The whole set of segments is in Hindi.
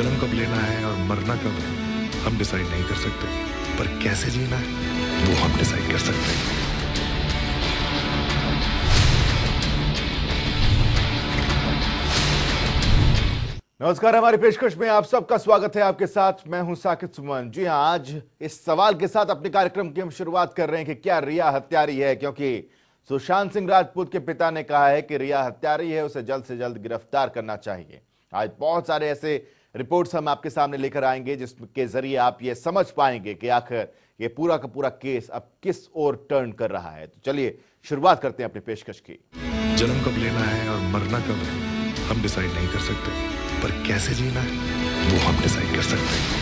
जन्म कब लेना है और मरना कब हम डिसाइड नहीं कर सकते, पर कैसे जीना है वो हम डिसाइड कर सकते हैं। नमस्कार, हमारी पेशकश में आप सबका स्वागत है। आपके साथ मैं हूं साकिब सुमन। जी हां, आज इस सवाल के साथ अपने कार्यक्रम की हम शुरुआत कर रहे हैं कि क्या रिया हत्यारी है, क्योंकि सुशांत सिंह राजपूत के पिता ने कहा है कि रिया हत्यारी है, उसे जल्द से जल्द गिरफ्तार करना चाहिए। आज बहुत सारे ऐसे रिपोर्ट्स हम आपके सामने लेकर आएंगे जिसके जरिए आप ये समझ पाएंगे कि आखिर ये पूरा का पूरा केस अब किस ओर टर्न कर रहा है। तो चलिए शुरुआत करते हैं अपनी पेशकश की। जन्म कब लेना है और मरना कब हम डिसाइड नहीं कर सकते, पर कैसे जीना है वो हम डिसाइड कर सकते हैं।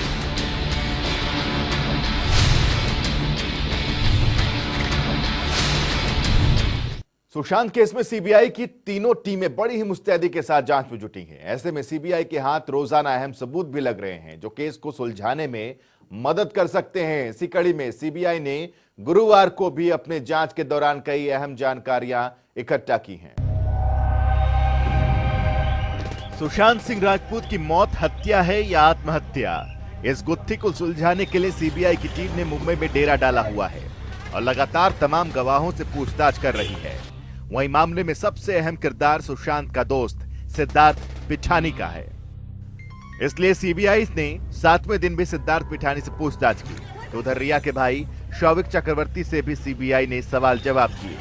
सुशांत केस में सीबीआई की तीनों टीमें बड़ी ही मुस्तैदी के साथ जांच में जुटी हैं। ऐसे में सीबीआई के हाथ रोजाना अहम सबूत भी लग रहे हैं जो केस को सुलझाने में मदद कर सकते हैं। इसी कड़ी में सीबीआई ने गुरुवार को भी अपने जांच के दौरान कई अहम जानकारियां इकट्ठा की हैं। सुशांत सिंह राजपूत की मौत हत्या है या आत्महत्या, इस गुत्थी को सुलझाने के लिए सीबीआई की टीम ने मुंबई में डेरा डाला हुआ है और लगातार तमाम गवाहों से पूछताछ कर रही है। वहीं मामले में सबसे अहम किरदार सुशांत का दोस्त सिद्धार्थ पिठानी का है, इसलिए सीबीआई ने 7वें दिन भी सिद्धार्थ पिठानी से पूछताछ की। तो उधर रिया के भाई शौविक चक्रवर्ती से भी सीबीआई ने सवाल जवाब किए।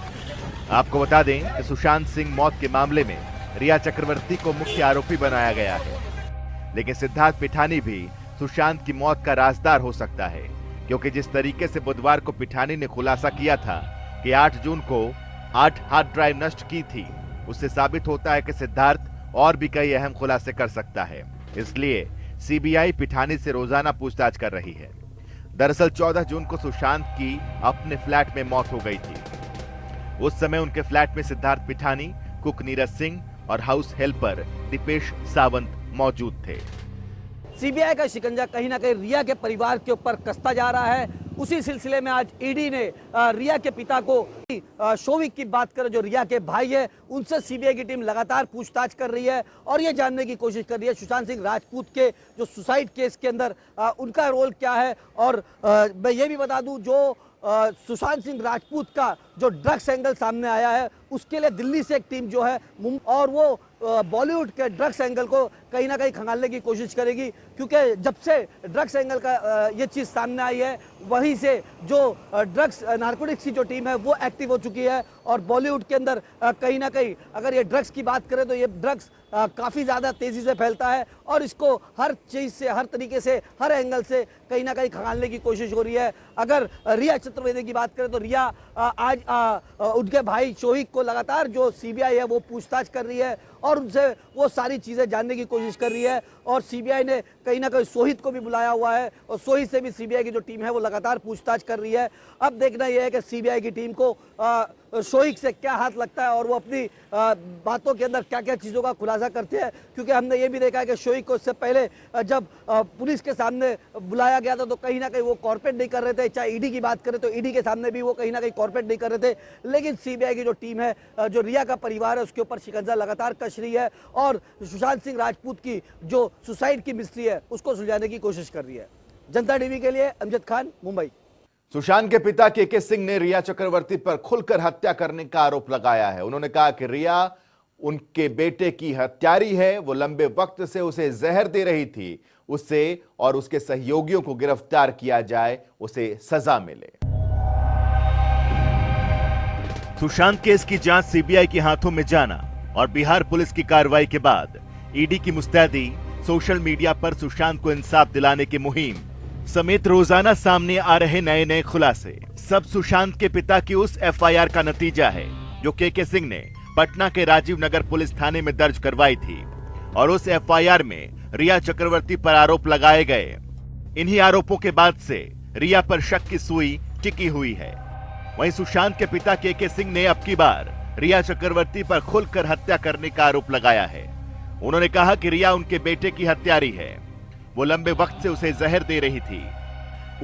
आपको बता दें कि सुशांत सिंह मौत के मामले में रिया चक्रवर्ती को मुख्य आरोपी बनाया गया है, लेकिन सिद्धार्थ पिठानी भी सुशांत की मौत का राजदार हो सकता है, क्योंकि जिस तरीके से बुधवार को पिठानी ने खुलासा किया था कि 8 जून को 8 हार्ड ड्राइव नष्ट की थी, उससे साबित होता है कि सिद्धार्थ और भी कई अहम खुलासे कर सकता है। इसलिए सीबीआई पिठानी से रोजाना पूछताछ कर रही है। दरअसल 14 जून को सुशांत की अपने फ्लैट में मौत हो गई थी। उस समय उनके फ्लैट में सिद्धार्थ पिठानी, कुक नीरज सिंह और हाउस हेल्पर दीपेश सावंत मौजूद थे। सीबीआई का शिकंजा कहीं ना कहीं रिया के परिवार के ऊपर कसता जा रहा है। उसी सिलसिले में आज ईडी ने रिया के पिता को शौविक की बात करें, जो रिया के भाई है, उनसे सीबीआई की टीम लगातार पूछताछ कर रही है और ये जानने की कोशिश कर रही है सुशांत सिंह राजपूत के जो सुसाइड केस के अंदर उनका रोल क्या है। और मैं ये भी बता दूं, जो सुशांत सिंह राजपूत का जो ड्रग्स एंगल सामने आया है, उसके लिए दिल्ली से एक टीम जो है और वो बॉलीवुड के ड्रग्स एंगल को कहीं ना कहीं खंगालने की कोशिश करेगी, क्योंकि जब से ड्रग्स एंगल का ये चीज़ सामने आई है, वहीं से जो ड्रग्स नारकोटिक्स की जो टीम है वो एक्टिव हो चुकी है। और बॉलीवुड के अंदर कहीं ना कहीं अगर ये ड्रग्स की बात करें तो ये ड्रग्स काफ़ी ज़्यादा तेज़ी से फैलता है और इसको हर चीज़ से, हर तरीके से, हर एंगल से कहीं ना कहीं खंगालने की कोशिश हो रही है। अगर रिया चतुर्वेदी की बात करें तो रिया आज उनके भाई शौविक को लगातार जो सीबीआई है वो पूछताछ कर रही है और उनसे वो सारी चीज़ें जानने की कोशिश कर रही है। और सीबीआई ने कहीं ना कहीं सोहित को भी बुलाया हुआ है और सोहित से भी सीबीआई की जो टीम है वो लगातार पूछताछ कर रही है। अब देखना यह है कि सीबीआई की टीम को शौविक से क्या हाथ लगता है और वो अपनी बातों के अंदर क्या क्या चीज़ों का खुलासा करते हैं, क्योंकि हमने ये भी देखा है कि शौविक को इससे पहले जब पुलिस के सामने बुलाया गया था तो कहीं ना कहीं वो कॉर्पोरेट नहीं कर रहे थे। चाहे ईडी की बात करें तो ईडी के सामने भी वो कहीं ना कहीं कॉर्पोरेट नहीं कर रहे थे। लेकिन सीबीआई की जो टीम है, जो रिया का परिवार है, उसके ऊपर शिकंजा लगातार कस रही है और सुशांत सिंह राजपूत की जो सुसाइड की मिस्ट्री है उसको सुलझाने की कोशिश कर रही है। जनता टीवी के लिए अमजद खान, मुंबई। सुशांत के पिता केके सिंह ने रिया चक्रवर्ती पर खुलकर हत्या करने का आरोप लगाया है। उन्होंने कहा कि रिया उनके बेटे की हत्यारी है, वो लंबे वक्त से उसे जहर दे रही थी, उससे और उसके सहयोगियों को गिरफ्तार किया जाए, उसे सजा मिले। सुशांत केस की जांच सीबीआई के हाथों में जाना और बिहार पुलिस की कार्रवाई के बाद ईडी की मुस्तैदी, सोशल मीडिया पर सुशांत को इंसाफ दिलाने की मुहिम समेत रोजाना सामने आ रहे नए नए खुलासे, सब सुशांत के पिता की उस एफआईआर का नतीजा है जो केके सिंह ने पटना के राजीव नगर पुलिस थाने में दर्ज करवाई थी। और उस एफआईआर में रिया चक्रवर्ती पर आरोप लगाए गए। इन्हीं आरोपों के बाद से रिया पर शक की सुई टिकी हुई है। वहीं सुशांत के पिता केके सिंह ने अब की बार रिया चक्रवर्ती पर खुलकर हत्या करने का आरोप लगाया है। उन्होंने कहा कि रिया उनके बेटे की हत्यारी है, वो लंबे वक्त से उसे जहर दे रही थी,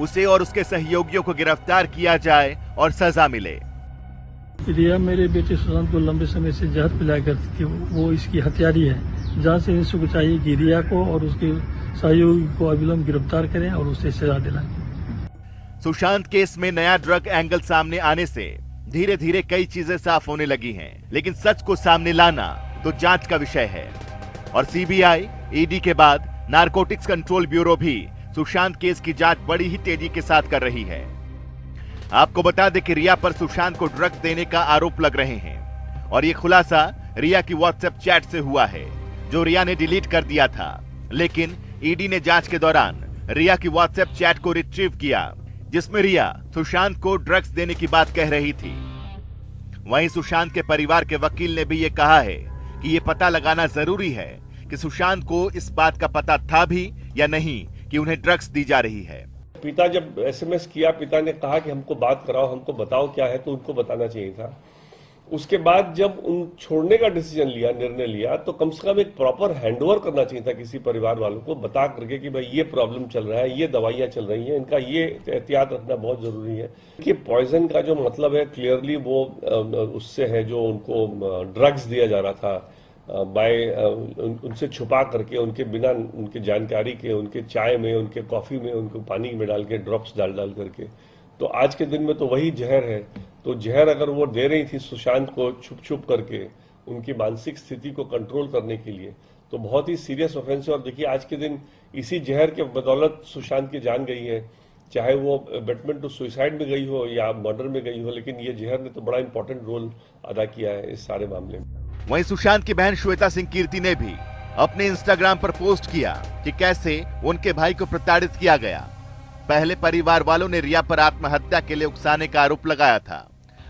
उसे और उसके सहयोगियों को गिरफ्तार किया जाए और सजा मिले। रिया मेरे बेटे सुशांत को लंबे समय से जहर पिलाया करती थी, वो इसकी हत्यारी है। जांच एजेंसी को चाहिए कि रिया को और उसके सहयोगी को अविलंब गिरफ्तार करें और उसे सजा दिलाएं। सुशांत केस में नया ड्रग एंगल सामने आने से धीरे धीरे कई चीजें साफ होने लगी हैं, लेकिन सच को सामने लाना तो जांच का विषय है। और सीबीआई, ईडी के बाद नारकोटिक्स कंट्रोल ब्यूरो भी सुशांत केस की जांच बड़ी ही तेजी के साथ कर रही है। आपको बता दें कि रिया पर सुशांत को ड्रग्स देने का आरोप लग रहे हैं और ये खुलासा रिया की व्हाट्सएप चैट से हुआ है, जो रिया ने डिलीट कर दिया था। लेकिन ईडी ने जांच के दौरान रिया की व्हाट्सएप चैट को रिट्रीव किया, जिसमें रिया सुशांत को ड्रग्स देने की बात कह रही थी। वहीं सुशांत के परिवार के वकील ने भी ये कहा है कि ये पता लगाना जरूरी है कि सुशांत को इस बात का पता था भी या नहीं कि उन्हें ड्रग्स दी जा रही है। पिता जब एसएमएस किया, पिता ने कहा कि हमको बात कराओ, हमको बताओ क्या है, तो उनको बताना चाहिए था। उसके बाद जब उन छोड़ने का डिसीजन लिया, निर्णय लिया, तो कम से कम एक प्रॉपर हैंडओवर करना चाहिए था किसी परिवार वालों को, बता करके कि भाई ये प्रॉब्लम चल रहा है, ये दवाइयां चल रही हैं, इनका ये एहतियात रखना बहुत जरूरी है। कि पॉइजन का जो मतलब है क्लियरली वो उससे है जो उनको ड्रग्स दिया जा रहा था बाय उनसे छुपा करके, उनके बिना उनकी जानकारी के, उनके चाय में, उनके कॉफी में, उनको पानी में डाल के, ड्रॉप्स डाल करके। तो आज के दिन में तो वही जहर है। तो जहर अगर वो दे रही थी सुशांत को छुप करके उनकी मानसिक स्थिति को कंट्रोल करने के लिए, तो बहुत ही सीरियस ऑफेंस है। और देखिए आज के दिन इसी जहर के बदौलत सुशांत की जान गई है, चाहे वो अबेटमेंट टू सुसाइड में गई हो या मर्डर में गई हो, लेकिन ये जहर ने तो बड़ा इंपॉर्टेंट रोल अदा किया है इस सारे मामले में। वहीं सुशांत की बहन श्वेता सिंह कीर्ति ने भी अपने इंस्टाग्राम पर पोस्ट किया कि कैसे उनके भाई को प्रताड़ित किया गया। पहले परिवार वालों ने रिया पर आत्महत्या के लिए उकसाने का आरोप लगाया था,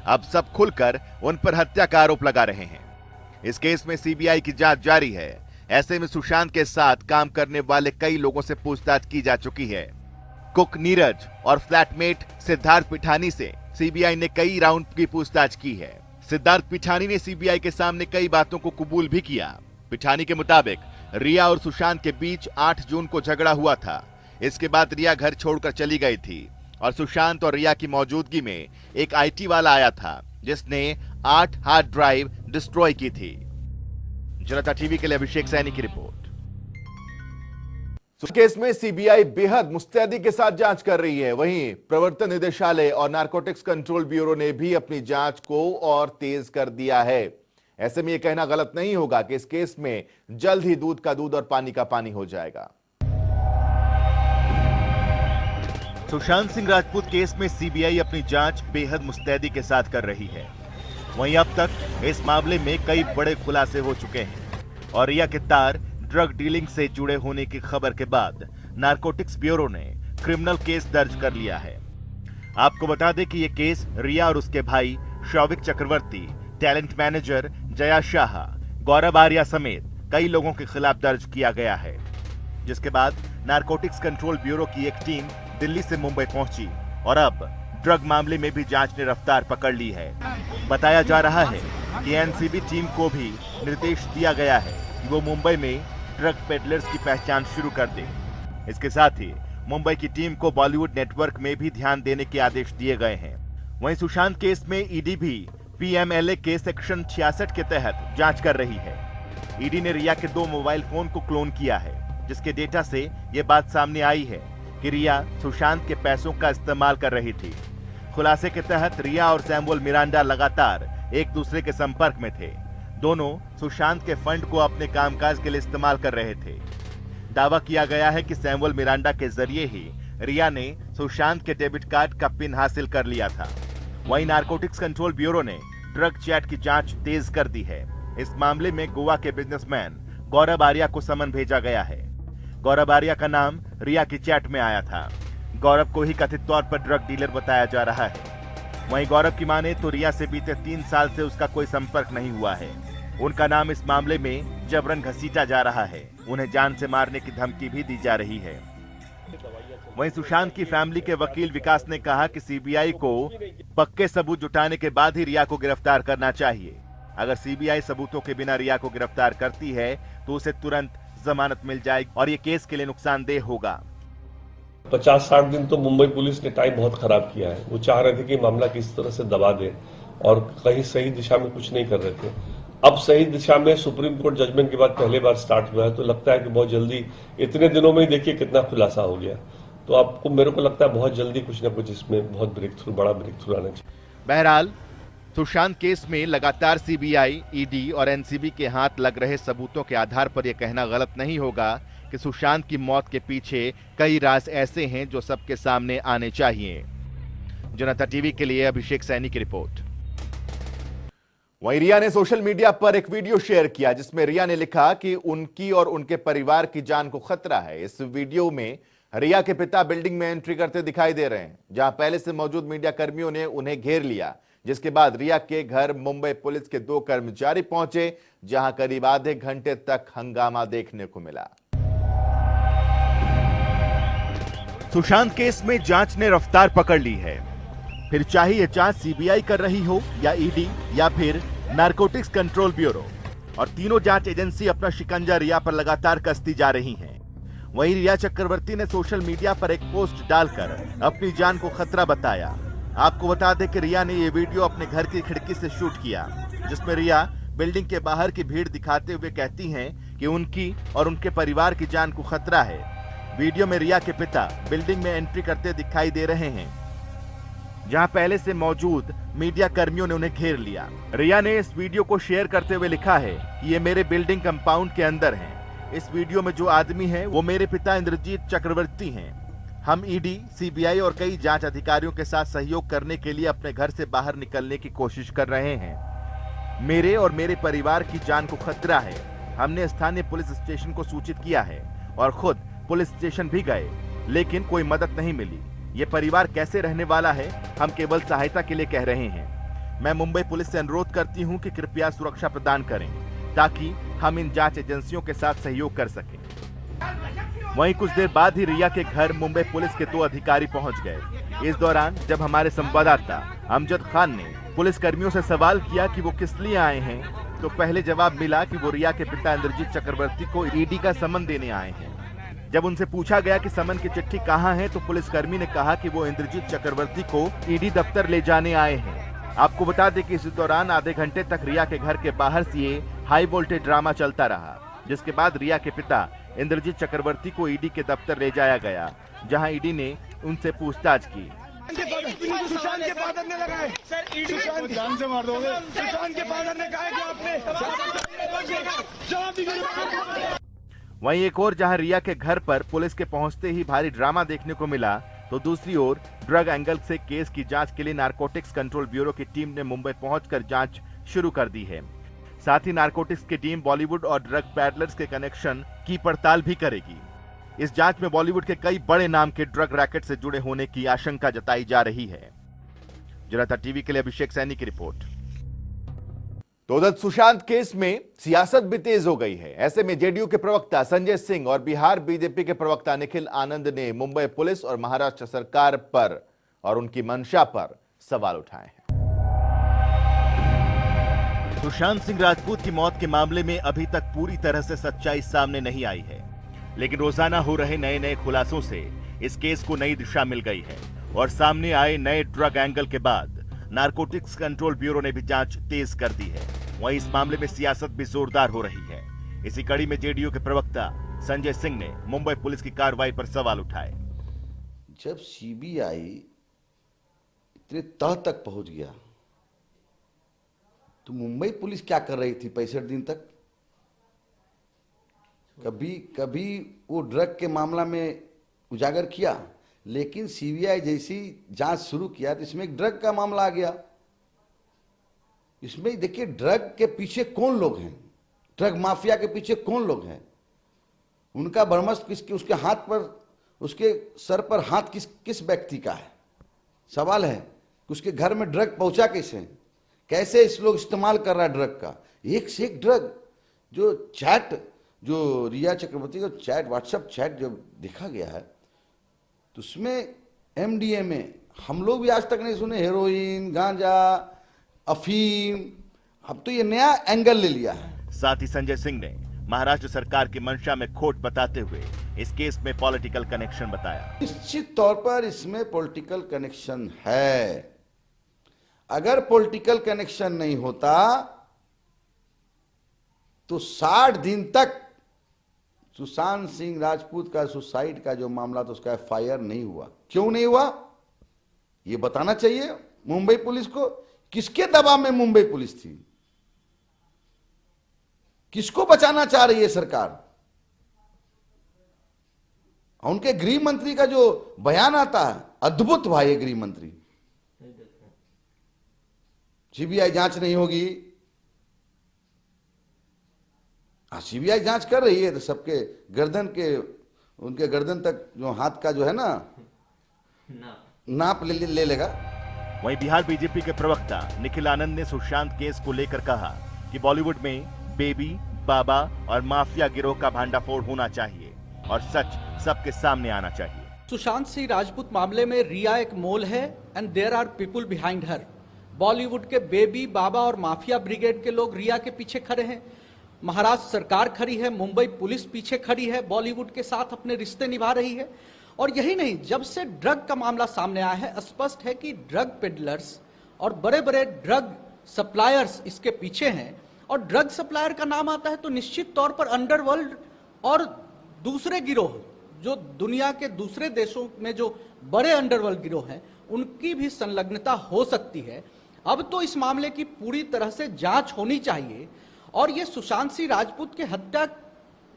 अब सब खुलकर उन पर हत्या का आरोप लगा रहे हैं। इस केस में सीबीआई की जांच जारी है। ऐसे में सुशांत के साथ काम करने वाले कई लोगों से पूछताछ की जा चुकी है। कुक नीरज और फ्लैटमेट सिद्धार्थ पिठानी से सीबीआई ने कई राउंड की पूछताछ की है। सिद्धार्थ पिठानी ने सीबीआई के सामने कई बातों को कबूल भी किया। पिठानी के मुताबिक रिया और सुशांत के बीच 8 जून को झगड़ा हुआ था। इसके बाद रिया घर छोड़कर चली गई थी और सुशांत और रिया की मौजूदगी में एक आईटी वाला आया था, जिसने 8 हार्ड ड्राइव डिस्ट्रॉय की थी। जनता टीवी के लिए अभिषेक सैनी की रिपोर्ट। केस में सीबीआई बेहद मुस्तैदी के साथ जांच कर रही है। वहीं प्रवर्तन निदेशालय और नारकोटिक्स कंट्रोल ब्यूरो ने भी अपनी जांच को और तेज कर दिया है। ऐसे में यह कहना गलत नहीं होगा कि इस केस में जल्द ही दूध का दूध और पानी का पानी हो जाएगा। सुशांत सिंह राजपूत केस में सीबीआई अपनी जांच बेहद मुस्तैदी के साथ कर रही है। वहीं अब तक इस मामले में कई बड़े खुलासे हो चुके हैं और रिया के तार ड्रग डीलिंग से जुड़े होने की खबर के बाद नारकोटिक्स ब्यूरो ने क्रिमिनल केस दर्ज कर लिया है। आपको बता दें कि यह केस रिया और उसके भाई शौविक चक्रवर्ती, टैलेंट मैनेजर जया शाह, गौरव आर्या समेत कई लोगों के खिलाफ दर्ज किया गया है। जिसके बाद नारकोटिक्स कंट्रोल ब्यूरो की एक टीम दिल्ली से मुंबई पहुंची और अब ड्रग मामले में भी जांच ने रफ्तार पकड़ ली है। बताया जा रहा है कि एनसीबी टीम को भी निर्देश दिया गया है कि वो मुंबई में ड्रग पेडलर्स की पहचान शुरू कर दे। इसके साथ ही मुंबई की टीम को बॉलीवुड नेटवर्क में भी ध्यान देने के आदेश दिए गए हैं। वहीं सुशांत केस में ईडी भी पीएमएलए के सेक्शन 66 के तहत जांच कर रही है। ईडी ने रिया के 2 मोबाइल फोन को क्लोन किया है, जिसके डेटा से यह बात सामने आई है कि रिया सुशांत के पैसों का इस्तेमाल कर रही थी। खुलासे के तहत रिया और सैमुअल मिरांडा लगातार एक दूसरे के संपर्क में थे। दोनों सुशांत के फंड को अपने कामकाज के लिए इस्तेमाल कर रहे थे। दावा किया गया है कि सैमुअल मिरांडा के जरिए ही रिया ने सुशांत के डेबिट कार्ड का पिन हासिल कर लिया था। वहीं नारकोटिक्स कंट्रोल ब्यूरो ने ड्रग चैट की जांच तेज कर दी है। इस मामले में गोवा के बिजनेसमैन गौरव आर्या को समन भेजा गया है। गौरव आर्या का नाम रिया की चैट में आया था। गौरव को ही कथित तौर पर ड्रग डीलर बताया जा रहा है। वहीं गौरव की माने तो रिया से बीते 3 साल से उसका कोई संपर्क नहीं हुआ है। उनका नाम इस मामले में जबरन घसीटा जा रहा है। उन्हें जान से मारने की धमकी भी दी जा रही है। वहीं सुशांत की फैमिली के वकील विकास ने कहा कि सीबीआई को पक्के सबूत जुटाने के बाद ही रिया को गिरफ्तार करना चाहिए। अगर सीबीआई सबूतों के बिना रिया को गिरफ्तार करती है तो उसे तुरंत जमानत मिल जाएगी और ये केस के लिए नुकसानदेह होगा। 50-60 दिन तो मुंबई पुलिस ने टाइम बहुत खराब किया है। वो चाह रहे थे कि मामला किस तरह से दबा दे और कहीं सही दिशा में कुछ नहीं कर रहे थे। अब सही दिशा में सुप्रीम कोर्ट जजमेंट के बाद पहले बार स्टार्ट हुआ है, तो लगता है कि बहुत जल्दी, इतने दिनों में ही देखिए कितना खुलासा हो गया, तो आपको, मेरे को लगता है बहुत जल्दी कुछ ना कुछ इसमें बहुत बड़ा ब्रेक थ्रू आना चाहिए। बहरहाल सुशांत केस में लगातार सीबीआई, ईडी और एनसीबी के हाथ लग रहे सबूतों के आधार पर यह कहना गलत नहीं होगा कि सुशांत की मौत के पीछे कई राज ऐसे हैं जो सबके सामने आने चाहिए। जनता टीवी के लिए अभिषेक सैनी की रिपोर्ट। वहीं रिया ने सोशल मीडिया पर एक वीडियो शेयर किया जिसमें रिया ने लिखा कि उनकी और उनके परिवार की जान को खतरा है। इस वीडियो में रिया के पिता बिल्डिंग में एंट्री करते दिखाई दे रहे हैं, जहां पहले से मौजूद मीडिया कर्मियों ने उन्हें घेर लिया, जिसके बाद रिया के घर मुंबई पुलिस के 2 कर्मचारी पहुंचे, जहां करीब आधे घंटे तक हंगामा देखने को मिला। सुशांत केस में जांच ने रफ्तार पकड़ ली है। फिर चाहे यह जांच सीबीआई कर रही हो या ईडी या फिर नारकोटिक्स कंट्रोल ब्यूरो, और तीनों जांच एजेंसी अपना शिकंजा रिया पर लगातार कसती जा रही हैं। वहीं रिया चक्रवर्ती ने सोशल मीडिया पर एक पोस्ट डालकर अपनी जान को खतरा बताया। आपको बता दें कि रिया ने यह वीडियो अपने घर की खिड़की से शूट किया, जिसमें रिया बिल्डिंग के बाहर की भीड़ दिखाते हुए कहती हैं कि उनकी और उनके परिवार की जान को खतरा है। वीडियो में रिया के पिता बिल्डिंग में एंट्री करते दिखाई दे रहे हैं, जहां पहले से मौजूद मीडिया कर्मियों ने उन्हें घेर लिया। रिया ने इस वीडियो को शेयर करते हुए लिखा है कि ये मेरे बिल्डिंग कंपाउंड के अंदर हैं। इस वीडियो में जो आदमी है वो मेरे पिता इंद्रजीत चक्रवर्ती हैं। हम ईडी, सीबीआई और कई जांच अधिकारियों के साथ सहयोग करने के लिए अपने घर से बाहर निकलने की कोशिश कर रहे हैं। मेरे और मेरे परिवार की जान को खतरा है। हमने स्थानीय पुलिस स्टेशन को सूचित किया है और खुद पुलिस स्टेशन भी गए, लेकिन कोई मदद नहीं मिली। ये परिवार कैसे रहने वाला है, हम केवल सहायता के लिए कह रहे हैं। मैं मुंबई पुलिस से अनुरोध करती हूं कि कृपया सुरक्षा प्रदान करें ताकि हम इन जांच एजेंसियों के साथ सहयोग कर सकें। वहीं कुछ देर बाद ही रिया के घर मुंबई पुलिस के 2 अधिकारी पहुंच गए। इस दौरान जब हमारे संवाददाता अमजद खान ने पुलिस कर्मियों से सवाल किया कि वो किस लिए आए हैं, तो पहले जवाब मिला कि वो रिया के पिता इंद्रजीत चक्रवर्ती को ईडी का समन देने आए हैं। जब उनसे पूछा गया कि समन की चिट्ठी कहां है, तो पुलिसकर्मी ने कहा कि वो इंद्रजीत चक्रवर्ती को ईडी दफ्तर ले जाने आए हैं। आपको बता दें कि इस दौरान आधे घंटे तक रिया के घर के बाहर से ये हाई वोल्टेज ड्रामा चलता रहा, जिसके बाद रिया के पिता इंद्रजीत चक्रवर्ती को ईडी के दफ्तर ले जाया गया, जहां ईडी ने उनसे पूछताछ की। सुशांत के फादर ने लगाए सर, ईडी जान से मार दोगे। सुशांत के फादर ने कहा कि आपने जवाब दीजिए। वहीं एक और जहां रिया के घर पर पुलिस के पहुंचते ही भारी ड्रामा देखने को मिला, तो दूसरी ओर ड्रग एंगल से केस की जांच के लिए नारकोटिक्स कंट्रोल ब्यूरो की टीम ने मुंबई पहुंचकर जांच शुरू कर दी है। साथ ही नारकोटिक्स की टीम बॉलीवुड और ड्रग पैडलर्स के कनेक्शन की पड़ताल भी करेगी। इस जांच में बॉलीवुड के कई बड़े नाम के ड्रग रैकेट से जुड़े होने की आशंका जताई जा रही है। जनता टीवी के लिए अभिषेक सैनी की रिपोर्ट। तो उधर सुशांत केस में सियासत भी तेज हो गई है। ऐसे में जेडीयू के प्रवक्ता संजय सिंह और बिहार बीजेपी के प्रवक्ता निखिल आनंद ने मुंबई पुलिस और महाराष्ट्र सरकार पर और उनकी मंशा पर सवाल उठाए हैं। सुशांत सिंह राजपूत की मौत के मामले में अभी तक पूरी तरह से सच्चाई सामने नहीं आई है, लेकिन रोजाना हो रहे नए नए खुलासों से इस केस को नई दिशा मिल गई है और सामने आए नए ड्रग एंगल के बाद नारकोटिक्स कंट्रोल ब्यूरो ने भी जांच तेज कर दी है। वहीं इस मामले में सियासत भी जोरदार हो रही है। इसी कड़ी में जेडीयू के प्रवक्ता संजय सिंह ने मुंबई पुलिस की कार्रवाई पर सवाल उठाए। जब सीबीआई इतने तह तक पहुंच गया तो मुंबई पुलिस क्या कर रही थी 65 दिन तक? कभी वो ड्रग के मामला में उजागर किया, लेकिन सीबीआई जैसी जांच शुरू किया तो इसमें एक ड्रग का मामला आ गया। इसमें देखिए ड्रग के पीछे कौन लोग हैं, ड्रग माफिया के पीछे कौन लोग हैं, उनका बरमस्त किसके, उसके हाथ पर, उसके सर पर हाथ किस व्यक्ति का है। सवाल है कि उसके घर में ड्रग पहुंचा कैसे इस लोग इस्तेमाल कर रहा है ड्रग का। एक से एक ड्रग, जो चैट, जो रिया चक्रवर्ती का चैट, व्हाट्सएप चैट जब देखा गया है तो उसमें एमडीएमए हम लोग भी आज तक नहीं सुने, हेरोइन, गांजा, अफीम, अब तो ये नया एंगल ले लिया है। साथ ही संजय सिंह ने महाराष्ट्र सरकार की मंशा में खोट बताते हुए इस केस में पॉलिटिकल कनेक्शन बताया। निश्चित तौर पर इसमें पॉलिटिकल कनेक्शन है। अगर पॉलिटिकल कनेक्शन नहीं होता तो 60 दिन तक सुशांत सिंह राजपूत का सुसाइड का जो मामला था उसका एफआईआर नहीं हुआ। क्यों नहीं हुआ ये बताना चाहिए मुंबई पुलिस को। किसके दबाव में मुंबई पुलिस थी? किसको बचाना चाह रही है सरकार? उनके गृह मंत्री का जो बयान आता है, अद्भुत भाई है गृह मंत्री। सीबीआई जांच नहीं होगी। सीबीआई जांच कर रही है तो सबके गर्दन के, उनके गर्दन तक जो हाथ का जो है ना नाप ले लेगा। वहीं बिहार बीजेपी के प्रवक्ता निखिल आनंद ने सुशांत केस को लेकर कहा कि बॉलीवुड में बेबी, बाबा और माफिया गिरोह का भांडाफोड़ होना चाहिए और सच सबके सामने आना चाहिए। सुशांत सिंह राजपूत मामले में रिया एक मोल है and there are people behind her. Bollywood के बेबी, बाबा और माफिया ब्रिगेड के लोग रिया के पीछे खड़े हैं। महाराष्ट्र सरकार खड़ी है, मुंबई पुलिस पीछे खड़ी है, बॉलीवुड के साथ अपने रिश्ते निभा रही है। और यही नहीं, जब से ड्रग का मामला सामने आया है, स्पष्ट है कि ड्रग पेडलर्स और बड़े बड़े ड्रग सप्लायर्स इसके पीछे हैं। और ड्रग सप्लायर का नाम आता है तो निश्चित तौर पर अंडरवर्ल्ड और दूसरे गिरोह, जो दुनिया के दूसरे देशों में जो बड़े अंडरवर्ल्ड गिरोह हैं, उनकी भी संलग्नता हो सकती है। अब तो इस मामले की पूरी तरह से जांच होनी चाहिए और ये सुशांत सिंह राजपूत के हत्या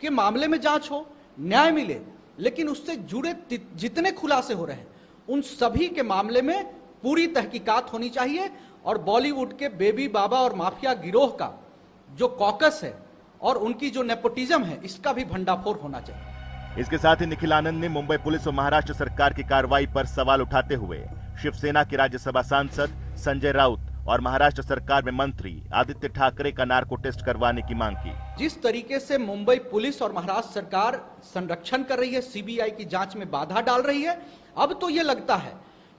के मामले में जांच हो, न्याय मिले, लेकिन उससे जुड़े जितने खुलासे हो रहे हैं उन सभी के मामले में पूरी तहकीकात होनी चाहिए और बॉलीवुड के बेबी, बाबा और माफिया गिरोह का जो कॉकस है और उनकी जो नेपोटिज्म है, इसका भी भंडाफोड़ होना चाहिए। इसके साथ ही निखिल आनंद ने मुंबई पुलिस और महाराष्ट्र सरकार की कार्रवाई पर सवाल उठाते हुए शिवसेना के राज्यसभा सांसद संजय राउत और महाराष्ट्र सरकार में मंत्री आदित्य ठाकरे का नार्को टेस्ट करवाने की मांग की। जिस तरीके से मुंबई पुलिस और महाराष्ट्र सरकार संरक्षण कर रही है, सीबीआई की जांच में बाधा डाल रही है, अब तो यह लगता है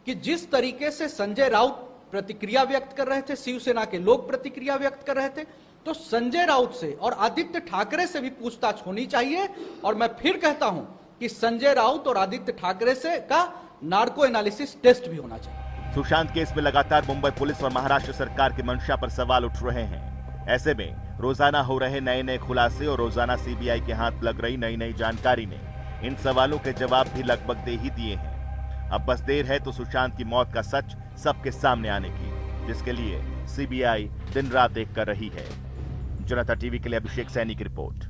कि जिस तरीके से संजय राउत प्रतिक्रिया व्यक्त कर रहे थे, शिवसेना के लोग प्रतिक्रिया व्यक्त कर रहे थे, तो संजय राउत से और आदित्य ठाकरे से भी पूछताछ होनी चाहिए। और मैं फिर कहता हूं कि संजय राउत और आदित्य ठाकरे से का नार्को एनालिसिस टेस्ट भी होना चाहिए। सुशांत केस में लगातार मुंबई पुलिस और महाराष्ट्र सरकार की मंशा पर सवाल उठ रहे हैं। ऐसे में रोजाना हो रहे नए नए खुलासे और रोजाना सीबीआई के हाथ लग रही नई नई जानकारी ने इन सवालों के जवाब भी लगभग दे ही दिए हैं। अब बस देर है तो सुशांत की मौत का सच सबके सामने आने की, जिसके लिए सीबीआई दिन रात एक कर रही है। जनता टीवी के लिए अभिषेक सैनी की रिपोर्ट।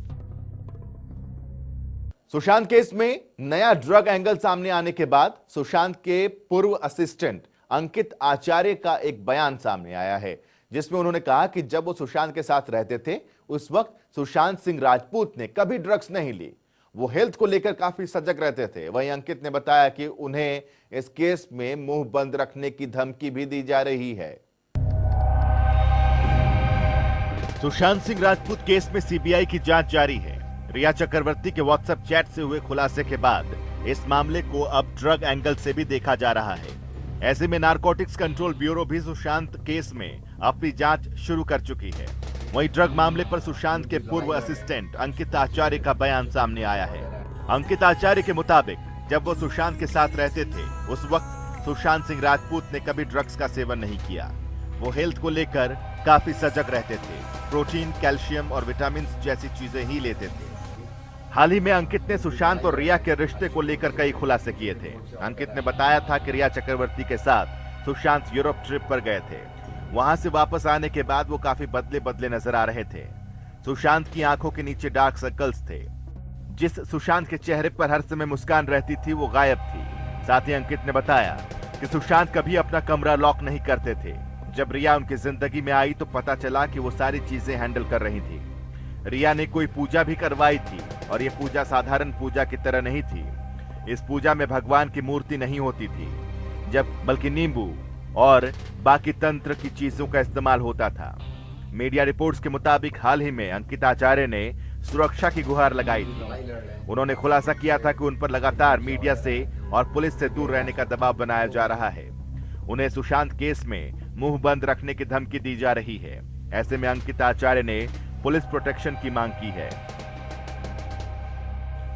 सुशांत केस में नया ड्रग एंगल सामने आने के बाद सुशांत के पूर्व असिस्टेंट अंकित आचार्य का एक बयान सामने आया है, जिसमें उन्होंने कहा कि जब वो सुशांत के साथ रहते थे उस वक्त सुशांत सिंह राजपूत ने कभी ड्रग्स नहीं ली। वो हेल्थ को लेकर काफी सजग रहते थे। वहीं अंकित ने बताया कि उन्हें इस केस में मुंह बंद रखने की धमकी भी दी जा रही है। सुशांत सिंह राजपूत केस में सीबीआई की जांच जारी है। रिया चक्रवर्ती के व्हाट्सएप चैट से हुए खुलासे के बाद इस मामले को अब ड्रग एंगल से भी देखा जा रहा है। ऐसे में नारकोटिक्स कंट्रोल ब्यूरो भी सुशांत केस में अपनी जांच शुरू कर चुकी है। वहीं ड्रग मामले पर सुशांत के पूर्व असिस्टेंट अंकित आचार्य का बयान सामने आया है। अंकित आचार्य के मुताबिक जब वो सुशांत के साथ रहते थे उस वक्त सुशांत सिंह राजपूत ने कभी ड्रग्स का सेवन नहीं किया। वो हेल्थ को लेकर काफी सजग रहते थे, प्रोटीन, कैल्शियम और विटामिन जैसी चीजें ही लेते थे। हाल ही में अंकित ने सुशांत और रिया के रिश्ते को लेकर कई खुलासे किए थे। अंकित ने बताया था कि रिया चक्रवर्ती के साथ सुशांत यूरोप ट्रिप पर गए थे। वहां से वापस आने के बाद वो काफी बदले बदले नजर आ रहे थे। सुशांत की आंखों के नीचे डार्क सर्कल्स थे। जिस सुशांत के चेहरे पर हर समय मुस्कान रहती थी वो गायब थी। साथ ही अंकित ने बताया कि सुशांत कभी अपना कमरा लॉक नहीं करते थे। जब रिया उनकी जिंदगी में आई तो पता चला कि वो सारी चीजें हैंडल कर रही थी। रिया ने कोई पूजा भी करवाई थी और ये पूजा साधारण पूजा की तरह नहीं थी। इस पूजा में भगवान की मूर्ति नहीं होती थी, बल्कि नींबू और बाकी तंत्र की चीजों का इस्तेमाल होता था। मीडिया रिपोर्ट्स के मुताबिक हाल ही में अंकित आचार्य ने सुरक्षा की गुहार लगाई थी। उन्होंने खुलासा किया था कि उन पर लगातार मीडिया से और पुलिस से दूर रहने का दबाव बनाया जा रहा है। उन्हें सुशांत केस में मुंह बंद रखने की धमकी दी जा रही है। ऐसे में अंकित आचार्य ने पुलिस प्रोटेक्शन की मांग की है।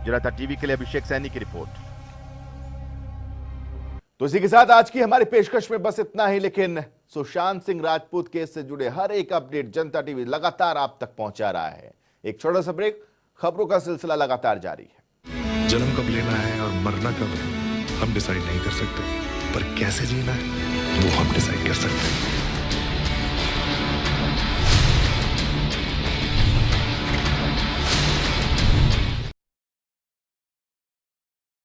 जनता टीवी के लिए अभिषेक सैनी की रिपोर्ट। तो इसी के साथ आज की हमारी पेशकश में बस इतना ही, लेकिन सुशांत सिंह राजपूत केस से जुड़े हर एक अपडेट जनता टीवी लगातार आप तक पहुंचा रहा है। एक छोटा सा ब्रेक, खबरों का सिलसिला लगातार जारी है। जन्म कब लेना है और मरना कब है हम डिसाइड नहीं कर सकते, पर कैसे जीना है वो हम डिसाइड कर सकते हैं।